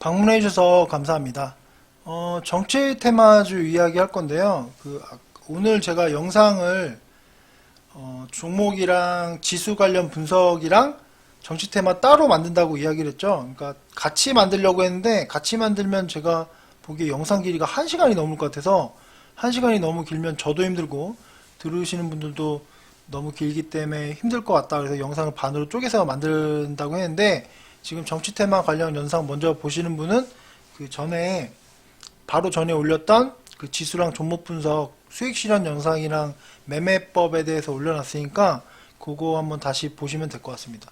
방문해 주셔서 감사합니다. 정치 테마주 이야기 할 건데요. 오늘 제가 영상을 종목이랑 지수 관련 분석이랑 정치 테마 따로 만든다고 이야기를 했죠. 그러니까 같이 만들려고 했는데 같이 만들면 제가 보기에 영상 길이가 1시간이 넘을 것 같아서 1시간이 너무 길면 저도 힘들고 들으시는 분들도 너무 길기 때문에 힘들 것 같다. 그래서 영상을 반으로 쪼개서 만든다고 했는데 지금 정치 테마 관련 영상 먼저 보시는 분은 바로 전에 올렸던 그 지수랑 종목 분석 수익 실현 영상이랑 매매법에 대해서 올려놨으니까 그거 한번 다시 보시면 될 것 같습니다.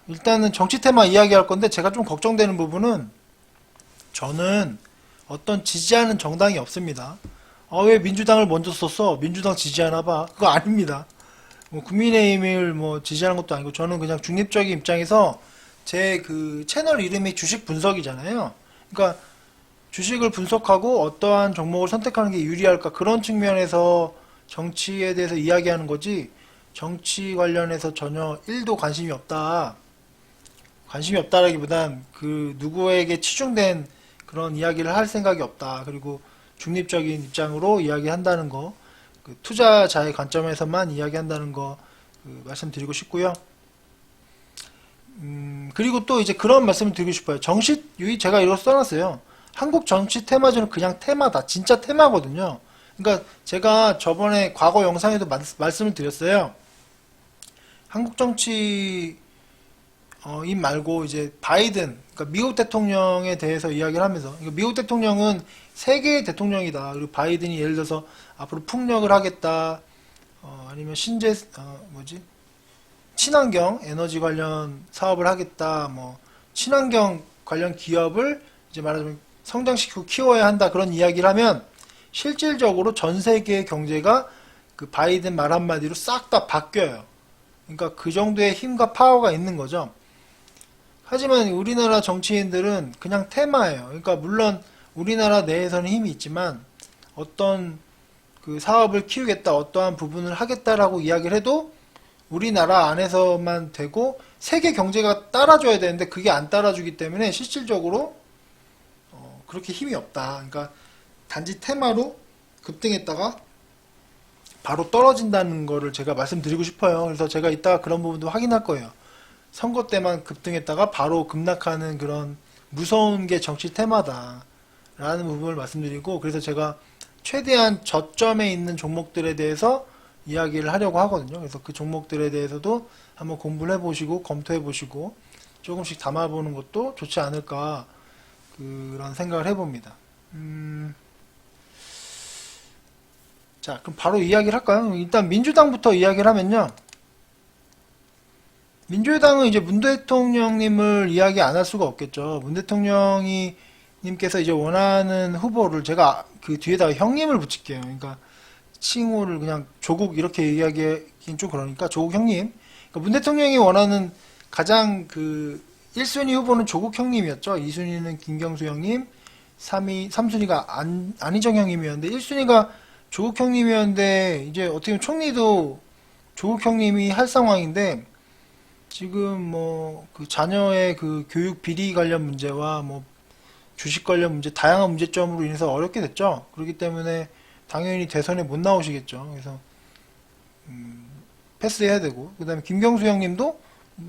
일단은 정치 테마 이야기할 건데 제가 좀 걱정되는 부분은 저는 어떤 지지하는 정당이 없습니다. 왜 민주당을 먼저 썼어? 민주당 지지하나 봐. 그거 아닙니다. 국민의힘을 지지하는 것도 아니고 저는 그냥 중립적인 입장에서 제 채널 이름이 주식 분석이잖아요. 그러니까 주식을 분석하고 어떠한 종목을 선택하는 게 유리할까 그런 측면에서 정치에 대해서 이야기하는 거지 정치 관련해서 전혀 1도 관심이 없다. 관심이 없다라기보단 누구에게 치중된 그런 이야기를 할 생각이 없다. 그리고 중립적인 입장으로 이야기한다는 거, 투자자의 관점에서만 이야기한다는 거 말씀드리고 싶고요. 그리고 또 이제 그런 말씀을 드리고 싶어요. 제가 이거 써놨어요. 한국 정치 테마주는 그냥 테마다. 진짜 테마거든요. 그러니까 제가 저번에 과거 영상에도 말씀을 드렸어요. 한국 정치 인 말고 이제 바이든, 그러니까 미국 대통령에 대해서 이야기를 하면서, 그러니까 미국 대통령은 세계의 대통령이다. 그리고 바이든이 예를 들어서 앞으로 풍력을 하겠다, 아니면 친환경 에너지 관련 사업을 하겠다, 친환경 관련 기업을 이제 말하자면 성장시키고 키워야 한다 그런 이야기를 하면 실질적으로 전 세계의 경제가 그 바이든 말 한마디로 싹 다 바뀌어요. 그러니까 그 정도의 힘과 파워가 있는 거죠. 하지만 우리나라 정치인들은 그냥 테마예요. 그러니까 물론 우리나라 내에서는 힘이 있지만 어떤 사업을 키우겠다, 어떠한 부분을 하겠다라고 이야기를 해도 우리나라 안에서만 되고 세계 경제가 따라줘야 되는데 그게 안 따라주기 때문에 실질적으로 그렇게 힘이 없다. 그러니까 단지 테마로 급등했다가 바로 떨어진다는 거를 제가 말씀드리고 싶어요. 그래서 제가 이따가 그런 부분도 확인할 거예요. 선거 때만 급등했다가 바로 급락하는 그런 무서운 게 정치 테마다 라는 부분을 말씀드리고, 그래서 제가 최대한 저점에 있는 종목들에 대해서 이야기를 하려고 하거든요. 그래서 그 종목들에 대해서도 한번 공부를 해보시고 검토해 보시고 조금씩 담아보는 것도 좋지 않을까 그런 생각을 해봅니다. 자, 그럼 바로 이야기를 할까요? 일단 민주당부터 이야기를 하면요. 민주당은 이제 문 대통령님을 이야기 안 할 수가 없겠죠. 문 대통령님께서 이제 원하는 후보를 제가 그 뒤에다가 형님을 붙일게요. 그러니까 칭호를 그냥 조국 이렇게 이야기하긴 좀 그러니까 조국 형님. 그러니까 문 대통령이 원하는 가장 1순위 후보는 조국 형님이었죠. 2순위는 김경수 형님, 3순위가 안희정 형님이었는데 1순위가 조국 형님이었는데 이제 어떻게 보면 총리도 조국 형님이 할 상황인데 지금 자녀의 교육 비리 관련 문제와 주식 관련 문제 다양한 문제점으로 인해서 어렵게 됐죠. 그렇기 때문에 당연히 대선에 못 나오시겠죠. 그래서 패스해야 되고, 그다음에 김경수 형님도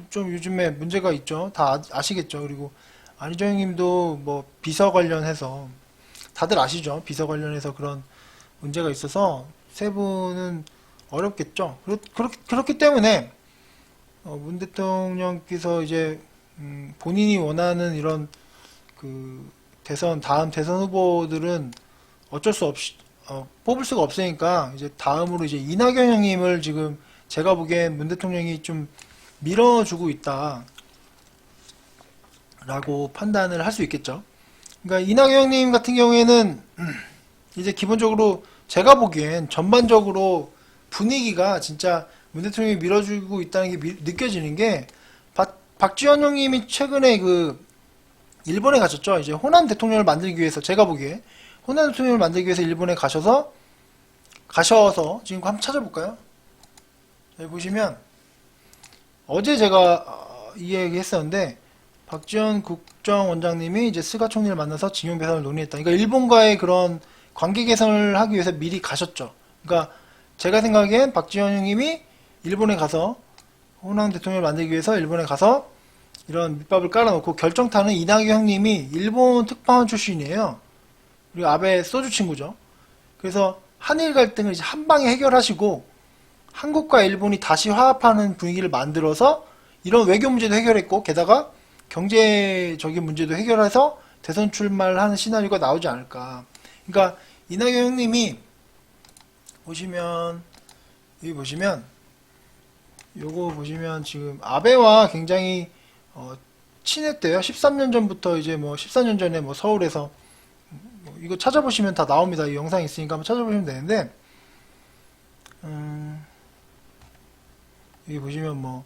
좀 요즘에 문제가 있죠. 다 아시겠죠. 그리고 안희정 형님도 비서 관련해서 다들 아시죠. 비서 관련해서 그런 문제가 있어서 세 분은 어렵겠죠. 그렇기 때문에 문 대통령께서 이제 본인이 원하는 이런 다음 대선 후보들은 어쩔 수 없이 뽑을 수가 없으니까 이제 다음으로 이제 이낙연 형님을 지금 제가 보기엔 문 대통령이 좀 밀어주고 있다 라고 판단을 할 수 있겠죠. 그러니까 이낙연 형님 같은 경우에는 이제 기본적으로 제가 보기엔 전반적으로 분위기가 진짜 문 대통령이 밀어주고 있다는 게 느껴지는 게 박지원 형님이 최근에 일본에 가셨죠. 이제 호남 대통령을 만들기 위해서 제가 보기에 호남 대통령을 만들기 위해서 일본에 가셔서 지금 한번 찾아볼까요? 여기 보시면 어제 제가 이 얘기 했었는데 박지원 국정 원장님이 이제 스가 총리를 만나서 징용 배상을 논의했다. 그러니까 일본과의 그런 관계 개선을 하기 위해서 미리 가셨죠. 그러니까 제가 생각엔 박지원 형님이 일본에 가서 호남 대통령을 만들기 위해서 일본에 가서 이런 밑밥을 깔아놓고 결정타는 이낙연 형님이 일본 특파원 출신이에요. 그리고 아베 소주 친구죠. 그래서 한일 갈등을 이제 한 방에 해결하시고 한국과 일본이 다시 화합하는 분위기를 만들어서 이런 외교 문제도 해결했고 게다가 경제적인 문제도 해결해서 대선 출마를 하는 시나리오가 나오지 않을까. 그러니까 이낙연 형님이 보시면 여기 보시면 요거 보시면 지금 아베와 굉장히 친했대요. 13년 전부터 이제 뭐 14년 전에 뭐 서울에서 뭐 이거 찾아보시면 다 나옵니다. 이 영상이 있으니까 한번 찾아보시면 되는데 여기 보시면 뭐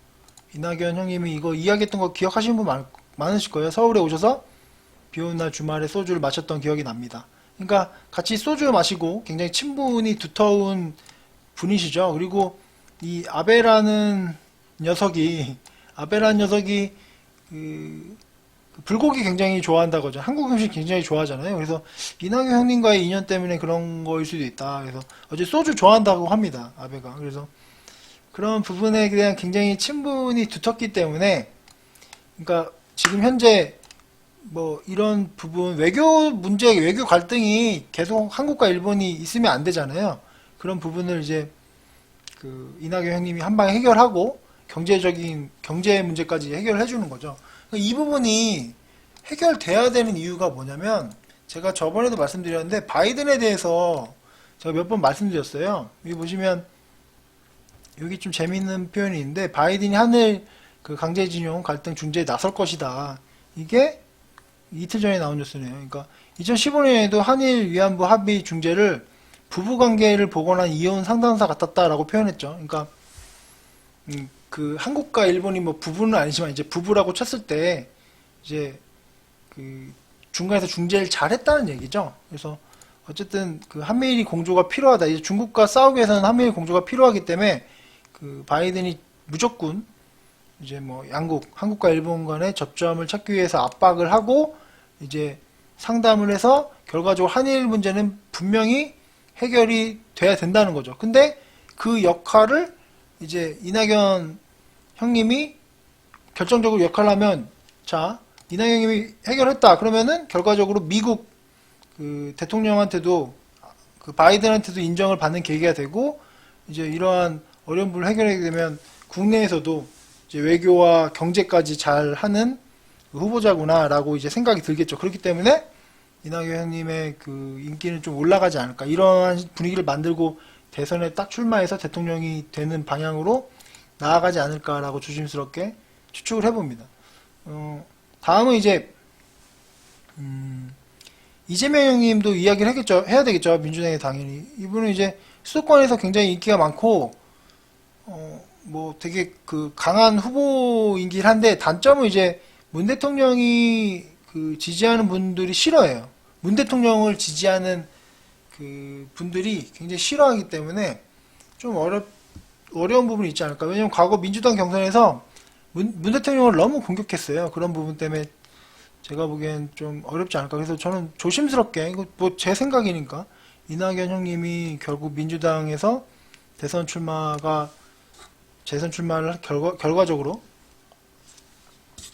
이낙연 형님이 이거 이야기했던 거 기억하시는 분 많으실 거예요. 서울에 오셔서 비 오는 날 주말에 소주를 마셨던 기억이 납니다. 그러니까 같이 소주 마시고 굉장히 친분이 두터운 분이시죠. 그리고 이 아베라는 녀석이 그 불고기 굉장히 좋아한다고 하죠. 한국 음식 굉장히 좋아하잖아요. 그래서 이낙연 형님과의 인연 때문에 그런 거일 수도 있다. 그래서 어제 소주 좋아한다고 합니다. 아베가. 그래서 그런 부분에 대한 굉장히 친분이 두텁기 때문에 그러니까 지금 현재 뭐 이런 부분 외교 문제, 외교 갈등이 계속 한국과 일본이 있으면 안 되잖아요. 그런 부분을 이제 그 이낙연 형님이 한 방에 해결하고 경제적인 경제 문제까지 해결해 주는 거죠. 이 부분이 해결돼야 되는 이유가 뭐냐면 제가 저번에도 말씀드렸는데 바이든에 대해서 제가 몇 번 말씀드렸어요. 여기 보시면 여기 좀 재밌는 표현이 있는데 바이든이 한일 그 강제징용 갈등 중재에 나설 것이다. 이게 이틀 전에 나온 뉴스네요. 그러니까 2015년에도 한일 위안부 합의 중재를 부부관계를 복원한 이혼 상담사 같았다라고 표현했죠. 그러니까 그 한국과 일본이 뭐 부부는 아니지만 이제 부부라고 쳤을 때 이제 그 중간에서 중재를 잘했다는 얘기죠. 그래서 어쨌든 그 한미일이 공조가 필요하다. 이제 중국과 싸우기 위해서는 한미일 공조가 필요하기 때문에 그 바이든이 무조건 이제 뭐 양국 한국과 일본 간의 접점을 찾기 위해서 압박을 하고 이제 상담을 해서 결과적으로 한일 문제는 분명히 해결이 돼야 된다는 거죠. 근데 그 역할을 이제 이낙연 형님이 결정적으로 역할을 하면 자 이낙연 형님이 해결했다 그러면은 결과적으로 미국 그 대통령한테도 그 바이든한테도 인정을 받는 계기가 되고 이제 이러한 어려운 부분을 해결하게 되면 국내에서도 이제 외교와 경제까지 잘 하는 그 후보자구나라고 이제 생각이 들겠죠. 그렇기 때문에 이낙연 형님의 그 인기는 좀 올라가지 않을까. 이러한 분위기를 만들고 대선에 딱 출마해서 대통령이 되는 방향으로 나아가지 않을까라고 조심스럽게 추측을 해봅니다. 다음은 이제 이재명 형님도 이야기를 하겠죠. 해야 되겠죠. 민주당에 당연히. 이분은 이제 수도권에서 굉장히 인기가 많고 뭐 되게 그 강한 후보이긴 한데 단점은 이제 문 대통령이 그 지지하는 분들이 싫어해요. 문 대통령을 지지하는 그 분들이 굉장히 싫어하기 때문에 좀 어려운 부분이 있지 않을까. 왜냐면 과거 민주당 경선에서 문 대통령을 너무 공격했어요. 그런 부분 때문에 제가 보기엔 좀 어렵지 않을까. 그래서 저는 조심스럽게, 이거 뭐 제 생각이니까, 이낙연 형님이 결국 민주당에서 대선 출마를 결과적으로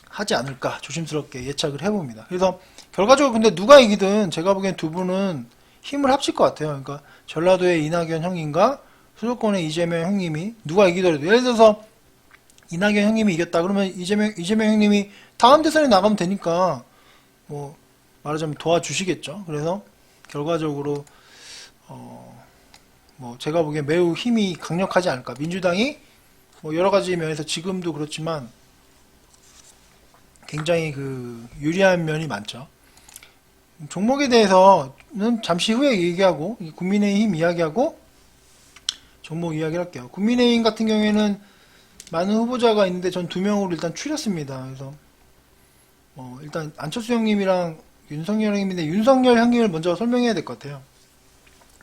하지 않을까 조심스럽게 예측을 해봅니다. 그래서 결과적으로 근데 누가 이기든 제가 보기엔 두 분은 힘을 합칠 것 같아요. 그러니까 전라도의 이낙연 형님과 수도권의 이재명 형님이 누가 이기더라도 예를 들어서 이낙연 형님이 이겼다 그러면 이재명 형님이 다음 대선에 나가면 되니까 뭐 말하자면 도와주시겠죠. 그래서 결과적으로 뭐 제가 보기엔 매우 힘이 강력하지 않을까. 민주당이 뭐 여러 가지 면에서 지금도 그렇지만 굉장히 그 유리한 면이 많죠. 종목에 대해서는 잠시 후에 얘기하고 국민의힘 이야기하고 종목 이야기를 할게요. 국민의힘 같은 경우에는 많은 후보자가 있는데 전 두 명으로 일단 추렸습니다. 그래서 일단 안철수 형님이랑 윤석열 형님인데 윤석열 형님을 먼저 설명해야 될 것 같아요.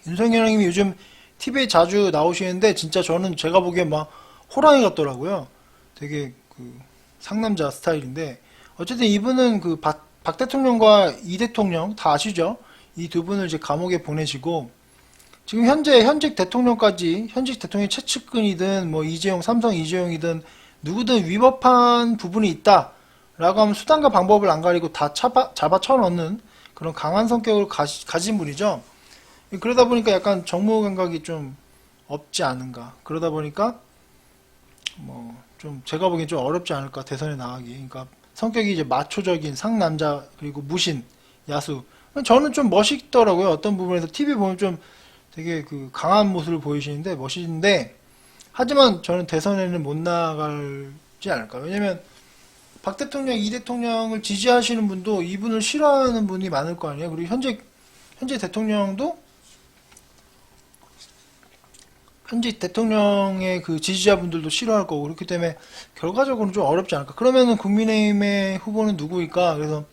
윤석열 형님이 요즘 TV에 자주 나오시는데 진짜 저는 제가 보기엔 막 호랑이 같더라고요. 되게 그 상남자 스타일인데 어쨌든 이분은 그 박 대통령과 이 대통령 다 아시죠? 이 두 분을 이제 감옥에 보내시고 지금 현직 대통령까지 현직 대통령 최측근이든 뭐 이재용 삼성 이재용이든 누구든 위법한 부분이 있다라고 하면 수단과 방법을 안 가리고 다 잡아 쳐넣는 그런 강한 성격을 가진 분이죠. 그러다 보니까 약간 정무 감각이 좀 없지 않은가. 그러다 보니까 뭐 좀 제가 보기엔 좀 어렵지 않을까 대선에 나가기. 그러니까 성격이 이제 마초적인 상남자 그리고 무신 야수. 저는 좀 멋있더라고요. 어떤 부분에서 TV 보면 좀 되게 그 강한 모습을 보이시는데 멋있는데 하지만 저는 대선에는 못 나가지 않을까. 왜냐면 박 대통령, 이 대통령을 지지하시는 분도 이분을 싫어하는 분이 많을 거 아니에요. 그리고 현재 대통령의 그 지지자분들도 싫어할 거고 그렇기 때문에 결과적으로는 좀 어렵지 않을까. 그러면은 국민의힘의 후보는 누구일까? 그래서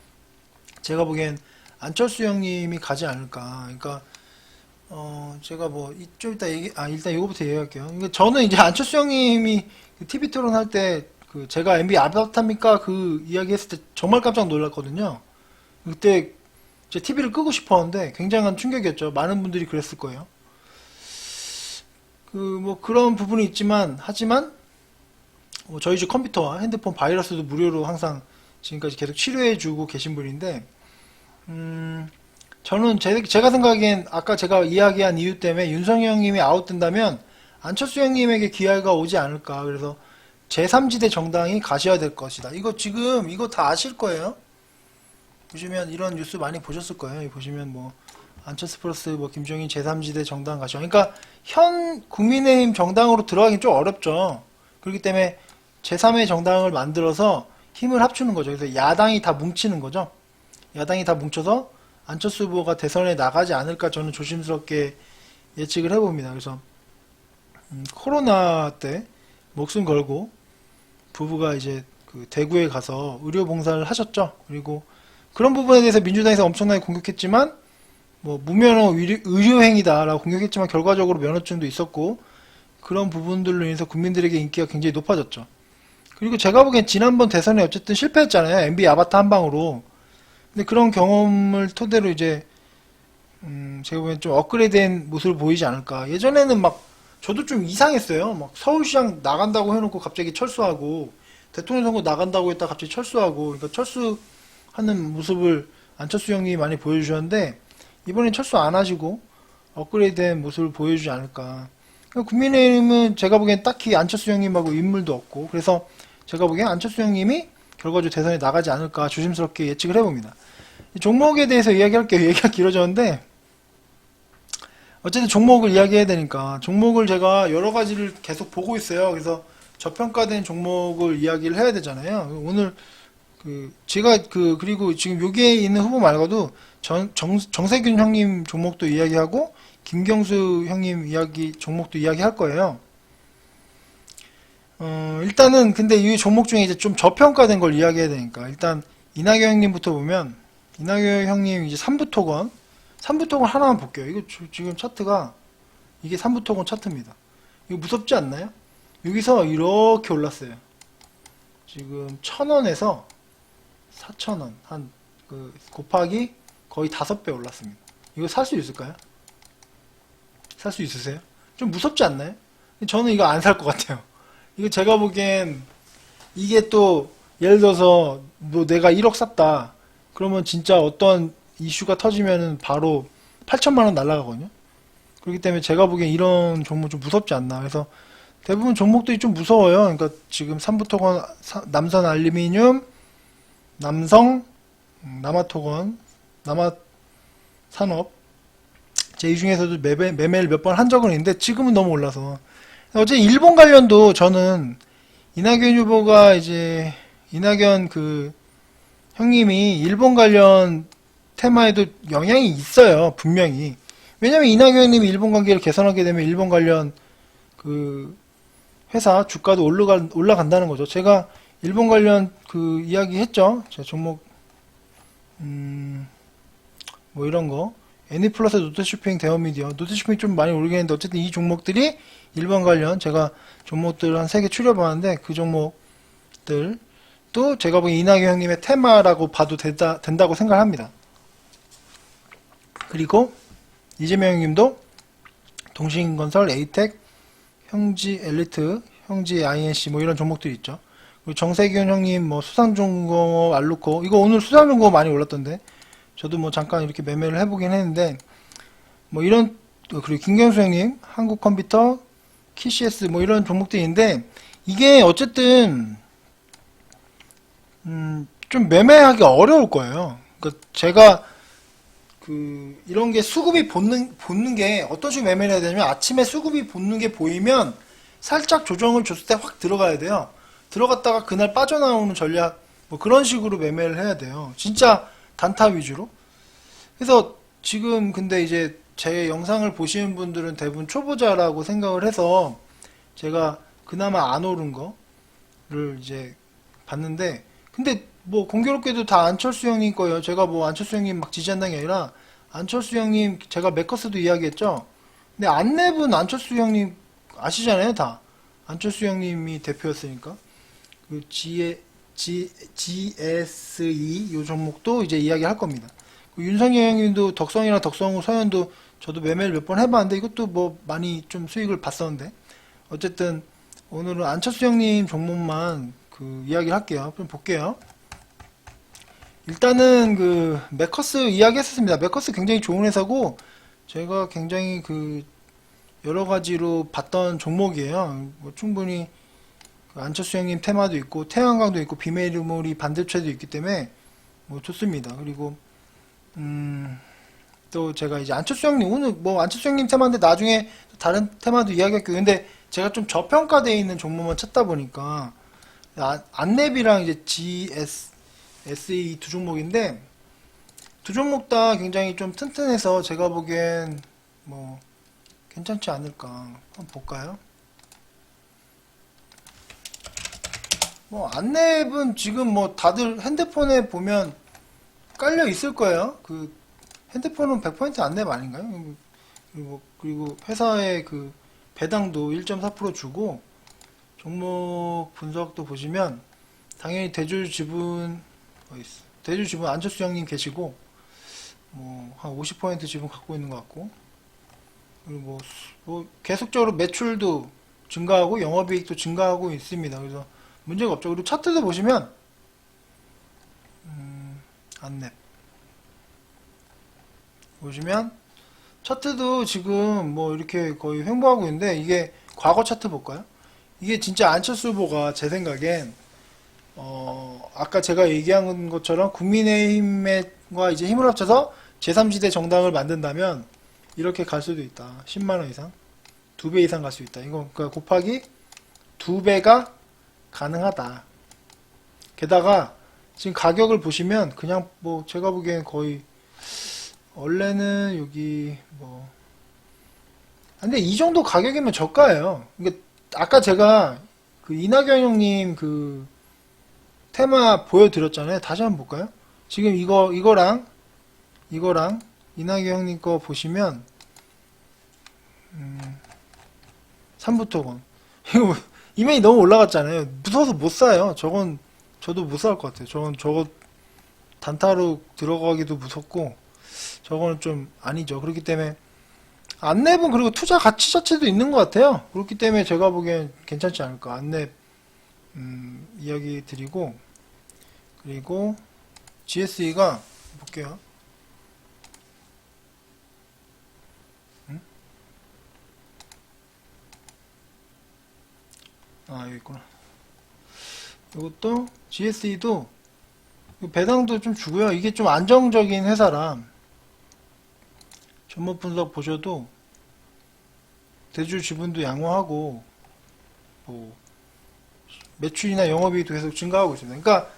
제가 보기엔 안철수 형님이 가지 않을까. 그러니까 제가 뭐 좀 이따 일단 이거부터 얘기할게요. 그러니까 저는 이제 안철수 형님이 그 TV 토론 할 때 그 제가 MB 아바타입니까 그 이야기 했을 때 정말 깜짝 놀랐거든요. 그때 제 TV를 끄고 싶었는데 굉장한 충격이었죠. 많은 분들이 그랬을 거예요. 그 뭐 그런 부분이 있지만 하지만 저희 집 컴퓨터와 핸드폰 바이러스도 무료로 항상 지금까지 계속 치료해주고 계신 분인데 저는 제가 생각하기엔 아까 제가 이야기한 이유 때문에 윤석열 형님이 아웃된다면 안철수 형님에게 기회가 오지 않을까. 그래서 제3지대 정당이 가셔야 될 것이다. 이거 다 아실 거예요. 보시면 이런 뉴스 많이 보셨을 거예요. 보시면 뭐 안철수 플러스 뭐 김종인 제3지대 정당 가셔. 그러니까 현 국민의힘 정당으로 들어가긴 좀 어렵죠. 그렇기 때문에 제3의 정당을 만들어서 힘을 합치는 거죠. 그래서 야당이 다 뭉치는 거죠. 야당이 다 뭉쳐서 안철수 후보가 대선에 나가지 않을까 저는 조심스럽게 예측을 해봅니다. 그래서 코로나 때 목숨 걸고 부부가 이제 그 대구에 가서 의료봉사를 하셨죠. 그리고 그런 부분에 대해서 민주당에서 엄청나게 공격했지만 뭐 무면허 의료행위다라고 공격했지만 결과적으로 면허증도 있었고 그런 부분들로 인해서 국민들에게 인기가 굉장히 높아졌죠. 그리고 제가 보기엔 지난번 대선에 어쨌든 실패했잖아요. MB 아바타 한 방으로. 근데 그런 경험을 토대로 이제 제가 보기엔 좀 업그레이드된 모습을 보이지 않을까. 예전에는 막 저도 좀 이상했어요. 막 서울시장 나간다고 해놓고 갑자기 철수하고 대통령 선거 나간다고 했다 갑자기 철수하고 그러니까 철수하는 모습을 안철수 형님이 많이 보여주셨는데 이번엔 철수 안 하시고 업그레이드된 모습을 보여주지 않을까. 그러니까 국민의힘은 제가 보기엔 딱히 안철수 형님하고 인물도 없고 그래서 제가 보기엔 안철수 형님이 결과적으로 대선에 나가지 않을까 조심스럽게 예측을 해봅니다. 종목에 대해서 이야기할게요. 얘기가 길어졌는데 어쨌든 종목을 이야기해야 되니까 종목을 제가 여러 가지를 계속 보고 있어요. 그래서 저평가된 종목을 이야기를 해야 되잖아요. 오늘 제가 그리고 지금 여기에 있는 후보 말고도 정세균 형님 종목도 이야기하고 김경수 형님 종목도 이야기할 거예요. 일단은 근데 이 종목 중에 이제 좀 저평가된 걸 이야기해야 되니까 일단 이낙연 형님부터 보면 이낙연 형님 이제 3부토건 하나만 볼게요. 이거 지금 차트가 이게 3부토건 차트입니다. 이거 무섭지 않나요? 여기서 이렇게 올랐어요. 지금 1,000원에서 4,000원 곱하기 거의 5배 올랐습니다. 이거 살 수 있을까요? 살 수 있으세요? 좀 무섭지 않나요? 저는 이거 안 살 것 같아요. 이거 제가 보기엔 이게 또 예를 들어서 뭐 내가 1억 샀다. 그러면 진짜 어떤 이슈가 터지면은 바로 8천만 원 날아가거든요. 그렇기 때문에 제가 보기엔 이런 종목 좀 무섭지 않나. 그래서 대부분 종목들이 좀 무서워요. 그러니까 지금 3부토건 남선 알루미늄, 남성, 남아토건, 남아산업 제 이 중에서도 매매를 몇 번 한 적은 있는데 지금은 너무 올라서 어제 일본 관련도 저는 이낙연 후보가 이제 이낙연 형님이 일본 관련 테마에도 영향이 있어요. 분명히. 왜냐면 이낙연 님이 일본 관계를 개선하게 되면 일본 관련 회사 주가도 올라간다는 거죠. 제가 일본 관련 이야기 했죠. 제가 종목 뭐 이런 거 애니플러스 노트쇼핑 대원미디어 노트쇼핑 좀 많이 오르겠는데 어쨌든 이 종목들이 일본 관련 제가 종목들 한 3개 추려봤는데 그 종목들 또 제가 보기엔 이낙연 형님의 테마라고 봐도 된다고 생각합니다. 그리고 이재명 형님도 동신건설, 에이텍, 형지 엘리트, 형지 INC 뭐 이런 종목들이 있죠. 그리고 정세균 형님 뭐 수산중공업, 알루코 이거 오늘 수산중공업 많이 올랐던데 저도 뭐 잠깐 이렇게 매매를 해보긴 했는데 뭐 이런 그리고 김경수 형님 한국컴퓨터, KCS 뭐 이런 종목들인데 이게 어쨌든 좀 매매하기 어려울 거예요. 그러니까 제가 이런 게 수급이 붙는 게 어떤 식으로 매매를 해야 되냐면 아침에 수급이 붙는 게 보이면 살짝 조정을 줬을 때 확 들어가야 돼요. 들어갔다가 그날 빠져나오는 전략 뭐 그런 식으로 매매를 해야 돼요. 진짜 단타 위주로. 그래서 지금 근데 이제 제 영상을 보시는 분들은 대부분 초보자라고 생각을 해서 제가 그나마 안 오른 거를 이제 봤는데 근데 뭐 공교롭게도 다 안철수 형님 거예요. 제가 뭐 안철수 형님 막 지지한다는 게 아니라 안철수 형님 제가 맥커스도 이야기했죠. 근데 안랩은 안철수 형님 아시잖아요, 다. 안철수 형님이 대표였으니까. 그 GSE 요 종목도 이제 이야기할 겁니다. 그 윤석열 형님도 덕성이랑 덕성우 서현도 저도 매매를 몇 번 해봤는데 이것도 뭐 많이 좀 수익을 봤었는데 어쨌든 오늘은 안철수 형님 종목만 그 이야기를 할게요. 좀 볼게요. 일단은 그 맥커스 이야기 했었습니다. 맥커스 굉장히 좋은 회사고 제가 굉장히 그 여러 가지로 봤던 종목이에요. 뭐 충분히 그 안철수 형님 테마도 있고 태양광도 있고 비메리몰이 반도체도 있기 때문에 뭐 좋습니다. 그리고 또 제가 이제 안철수 형님 오늘 뭐 안철수 형님 테마인데 나중에 다른 테마도 이야기할게요. 근데 제가 좀 저평가되어 있는 종목만 찾다 보니까 안랩이랑 이제 SE 두 종목인데 두 종목 다 굉장히 좀 튼튼해서 제가 보기엔 뭐 괜찮지 않을까 한번 볼까요? 뭐 안랩은 지금 뭐 다들 핸드폰에 보면 깔려 있을 거예요. 그 핸드폰은 100% 안랩 아닌가요? 그리고 회사의 그 배당도 1.4% 주고 종목 분석도 보시면 당연히 대주주지분 안철수 형님 계시고 뭐 한 50% 지분 갖고 있는 것 같고 그리고 뭐 계속적으로 매출도 증가하고 영업이익도 증가하고 있습니다. 그래서 문제가 없죠. 그리고 차트도 보시면 안랩 보시면 차트도 지금 뭐 이렇게 거의 횡보하고 있는데 이게 과거 차트 볼까요? 이게 진짜 안철수 후보가 제 생각엔 아까 제가 얘기한 것처럼 국민의힘과 이제 힘을 합쳐서 제3지대 정당을 만든다면 이렇게 갈 수도 있다. 10만원 이상 2배 이상 갈 수 있다. 이거 그러니까 곱하기 2배가 가능하다. 게다가 지금 가격을 보시면 그냥 뭐 제가 보기엔 거의 원래는 여기 뭐 근데 이 정도 가격이면 저가예요. 그러니까 아까 제가 그 이낙연 형님 그 테마 보여드렸잖아요. 다시 한번 볼까요? 지금 이거랑 이낙연 형님 거 보시면 3부토건 이거 이메이 너무 올라갔잖아요. 무서워서 못 사요. 저건 저도 못 살 것 같아요. 저거 단타로 들어가기도 무섭고 저거는 좀 아니죠. 그렇기 때문에 안랩은 그리고 투자 가치 자체도 있는 것 같아요. 그렇기 때문에 제가 보기엔 괜찮지 않을까. 안랩 이야기 드리고 그리고 GSE가 볼게요. 여기 있구나. 이것도 GSE도 배당도 좀 주고요. 이게 좀 안정적인 회사라 전목 분석 보셔도 대주 지분도 양호하고 뭐 매출이나 영업이익도 계속 증가하고 있습니다. 그러니까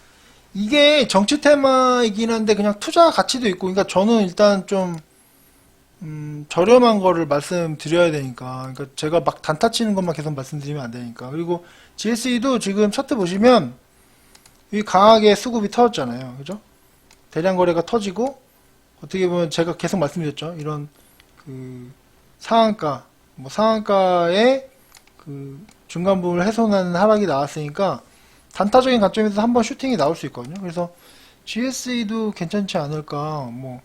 이게 정치 테마이긴 한데 그냥 투자 가치도 있고 그러니까 저는 일단 좀 저렴한 거를 말씀드려야 되니까 그러니까 제가 막 단타 치는 것만 계속 말씀드리면 안 되니까 그리고 GSE도 지금 차트 보시면 이 강하게 수급이 터졌잖아요. 그죠? 대량 거래가 터지고 어떻게 보면 제가 계속 말씀드렸죠. 이런 그 상한가 뭐 상한가에 그 중간 부분을 훼손하는 하락이 나왔으니까 단타적인 관점에서 한번 슈팅이 나올 수 있거든요. 그래서 GSE도 괜찮지 않을까. 뭐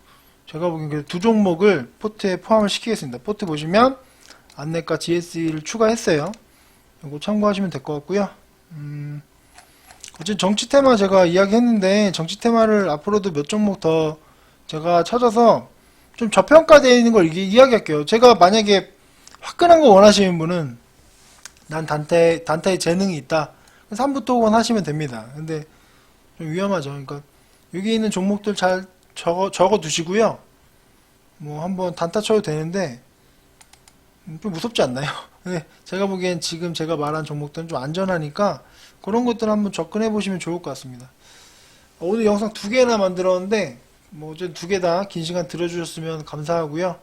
제가 보기엔 그 두 종목을 포트에 포함을 시키겠습니다. 포트 보시면 안내가 GSE를 추가했어요. 이거 참고하시면 될 것 같고요. 어쨌든 정치 테마 제가 이야기했는데 정치 테마를 앞으로도 몇 종목 더 제가 찾아서 좀 저평가되어 있는 걸 이야기할게요. 제가 만약에 화끈한 거 원하시는 분은 난 단타에 재능이 있다. 3부터 5번 하시면 됩니다. 근데 좀 위험하죠. 그러니까 여기 있는 종목들 잘 적어 두시고요. 뭐 한번 단타 쳐도 되는데 좀 무섭지 않나요? 근데 제가 보기엔 지금 제가 말한 종목들은 좀 안전하니까 그런 것들 한번 접근해 보시면 좋을 것 같습니다. 오늘 영상 2개나 만들었는데 뭐 어쨌든 2개 다 긴 시간 들어주셨으면 감사하고요.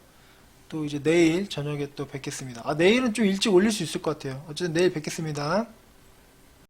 또 이제 내일 저녁에 또 뵙겠습니다. 내일은 좀 일찍 올릴 수 있을 것 같아요. 어쨌든 내일 뵙겠습니다.